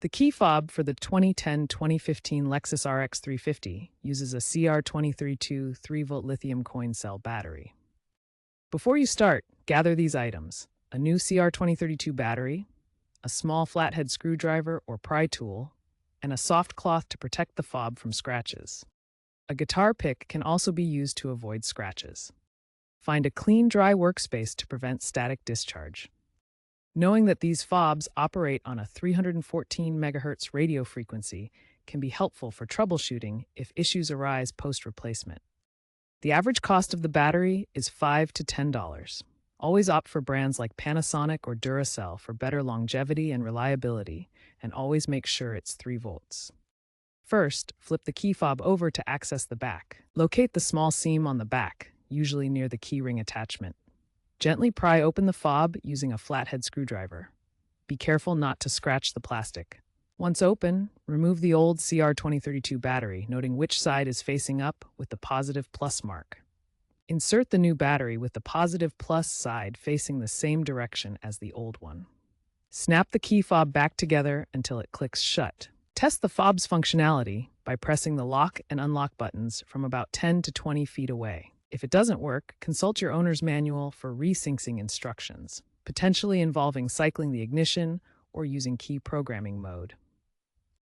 The key fob for the 2010-2015 Lexus RX 350 uses a CR232 3-volt lithium coin cell battery. Before you start, gather these items: a new CR2032 battery, a small flathead screwdriver or pry tool, and a soft cloth to protect the fob from scratches. A guitar pick can also be used to avoid scratches. Find a clean, dry workspace to prevent static discharge. Knowing that these fobs operate on a 314 MHz radio frequency can be helpful for troubleshooting if issues arise post-replacement. The average cost of the battery is $5 to $10. Always opt for brands like Panasonic or Duracell for better longevity and reliability, and always make sure it's 3 volts. First, flip the key fob over to access the back. Locate the small seam on the back, usually near the keyring attachment. Gently pry open the fob using a flathead screwdriver. Be careful not to scratch the plastic. Once open, remove the old CR2032 battery, noting which side is facing up with the positive plus mark. Insert the new battery with the positive plus side facing the same direction as the old one. Snap the key fob back together until it clicks shut. Test the fob's functionality by pressing the lock and unlock buttons from about 10 to 20 feet away. If it doesn't work, consult your owner's manual for resyncing instructions, potentially involving cycling the ignition or using key programming mode.